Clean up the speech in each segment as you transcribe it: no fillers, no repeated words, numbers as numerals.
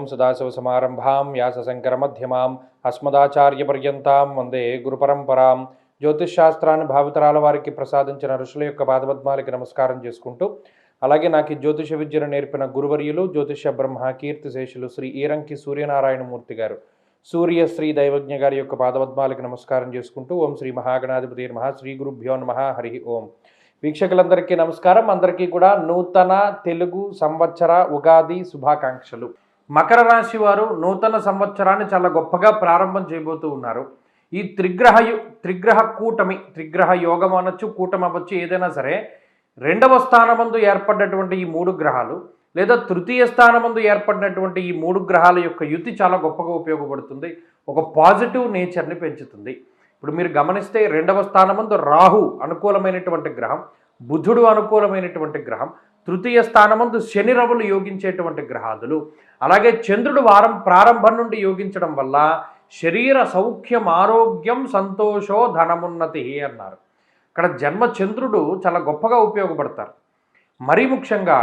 ఓం సదాశివసమారంభాం వ్యాసశంకరమధ్యమాం అస్మదాచార్యపర్యంతాం వందే గురుపరంపరాం. జ్యోతిష్శాస్త్రాన్ని భావితరాల వారికి ప్రసాదించిన ఋషుల యొక్క పాదపద్మాలకి నమస్కారం చేసుకుంటూ, అలాగే నాకు జ్యోతిష విద్యను నేర్పిన గురువర్యులు జ్యోతిష బ్రహ్మ కీర్తిశేషులు శ్రీ ఈరంకి సూర్యనారాయణమూర్తి గారు, సూర్యశ్రీ దైవజ్ఞ గారి యొక్క పాదపద్మాలకి నమస్కారం చేసుకుంటూ, ఓం శ్రీ మహాగణాధిపతి నమః, శ్రీ గురుభ్యో నమః, హరి ఓం. వీక్షకులందరికీ నమస్కారం. అందరికీ కూడా నూతన తెలుగు సంవత్సర ఉగాది శుభాకాంక్షలు. మకర రాశి వారు నూతన సంవత్సరాన్ని చాలా గొప్పగా ప్రారంభం చేయబోతూ ఉన్నారు. ఈ త్రిగ్రహ కూటమి, త్రిగ్రహ యోగం అనొచ్చు, కూటమి అవ్వచ్చు, ఏదైనా సరే రెండవ స్థానమందు ఏర్పడినటువంటి ఈ మూడు గ్రహాలు లేదా తృతీయ స్థానమందు ఏర్పడినటువంటి ఈ మూడు గ్రహాల యొక్క యుతి చాలా గొప్పగా ఉపయోగపడుతుంది. ఒక పాజిటివ్ నేచర్ని పెంచుతుంది. ఇప్పుడు మీరు గమనిస్తే రెండవ స్థానమందు రాహు అనుకూలమైనటువంటి గ్రహం, బుధుడు అనుకూలమైనటువంటి గ్రహం, తృతీయ స్థానమందు శని రవులు యోగించేటువంటి గ్రహాదులు, అలాగే చంద్రుడు వారం ప్రారంభం నుండి యోగించడం వల్ల శరీర సౌఖ్యం, ఆరోగ్యం, సంతోషో, ధనమున్నతి అన్నారు. ఇక్కడ జన్మ చంద్రుడు చాలా గొప్పగా ఉపయోగపడతారు. మరీ ముఖ్యంగా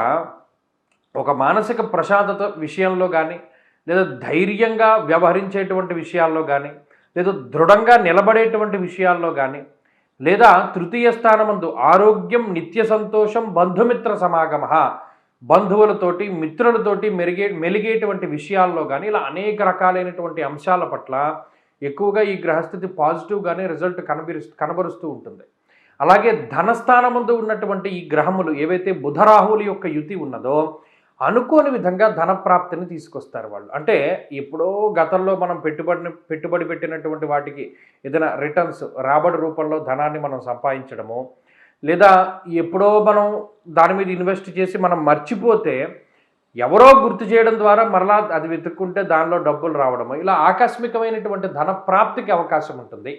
ఒక మానసిక ప్రశాంతత విషయంలో కానీ, లేదా ధైర్యంగా వ్యవహరించేటువంటి విషయాల్లో కానీ, లేదా దృఢంగా నిలబడేటువంటి విషయాల్లో కానీ, లేదా తృతీయ స్థానమందు ఆరోగ్యం, నిత్య సంతోషం, బంధుమిత్ర సమాగమ, బంధువులతోటి మిత్రులతోటి మెలిగేటువంటి విషయాల్లో కానీ, ఇలా అనేక రకాలైనటువంటి అంశాల పట్ల ఎక్కువగా ఈ గ్రహస్థితి పాజిటివ్గానే రిజల్ట్ కనబరుస్తూ ఉంటుంది. అలాగే ధనస్థానమందు ఉన్నటువంటి ఈ గ్రహములు ఏవైతే బుధరాహువుల యొక్క యుతి ఉన్నదో అనుకోని విధంగా ధనప్రాప్తిని తీసుకొస్తారు వాళ్ళు. అంటే ఎప్పుడో గతంలో మనం పెట్టుబడి పెట్టినటువంటి వాటికి ఏదైనా రిటర్న్స్, రాబడి రూపంలో ధనాన్ని మనం సంపాదించడము, లేదా ఎప్పుడో మనం దాని మీద ఇన్వెస్ట్ చేసి మనం మర్చిపోతే ఎవరో గుర్తు చేయడం ద్వారా మరలా అది వెతుక్కుంటే దానిలో డబ్బులు రావడము, ఇలా ఆకస్మికమైనటువంటి ధన ప్రాప్తికి అవకాశం ఉంటుంది.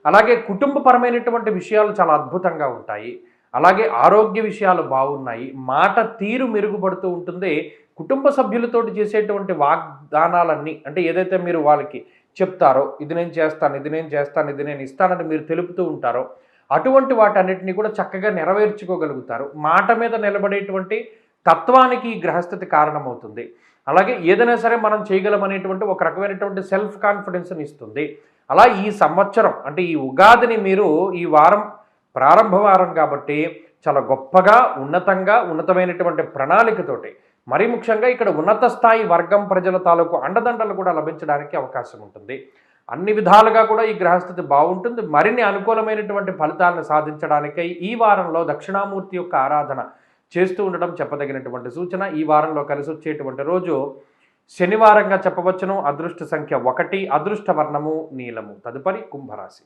అలాగే కుటుంబపరమైనటువంటి విషయాలు చాలా అద్భుతంగా ఉంటాయి. అలాగే ఆరోగ్య విషయాలు బాగున్నాయి. మాట తీరు మెరుగుపడుతూ ఉంటుంది. కుటుంబ సభ్యులతోటి చేసేటువంటి వాగ్దానాలన్నీ, అంటే ఏదైతే మీరు వాళ్ళకి చెప్తారో ఇది నేను చేస్తాను, ఇది నేను చేస్తాను, ఇది నేను ఇస్తానని మీరు తెలుపుతూ ఉంటారో అటువంటి వాటన్నిటిని కూడా చక్కగా నెరవేర్చుకోగలుగుతారు. మాట మీద నిలబడేటువంటి తత్వానికి ఈ గ్రహస్థితి కారణమవుతుంది. అలాగే ఏదైనా సరే మనం చేయగలమనేటువంటి ఒక రకమైనటువంటి సెల్ఫ్ కాన్ఫిడెన్స్ని ఇస్తుంది. అలా ఈ సంవత్సరం అంటే ఈ ఉగాదిని మీరు ఈ వారం ప్రారంభ వారం కాబట్టి చాలా గొప్పగా ఉన్నతమైనటువంటి ప్రణాళికతోటి, మరీ ముఖ్యంగా ఇక్కడ ఉన్నత స్థాయి వర్గం ప్రజల తాలూకు అండదండలు కూడా లభించడానికి అవకాశం ఉంటుంది. అన్ని విధాలుగా కూడా ఈ గ్రహస్థితి బాగుంటుంది. మరిన్ని అనుకూలమైనటువంటి ఫలితాలను సాధించడానికై ఈ వారంలో దక్షిణామూర్తి యొక్క ఆరాధన చేస్తూ ఉండడం చెప్పదగినటువంటి సూచన. ఈ వారంలో కలిసి వచ్చేటువంటి రోజు శనివారంగా చెప్పవచ్చును. అదృష్ట సంఖ్య 1, అదృష్ట వర్ణము నీలము. తదుపరి కుంభరాశి.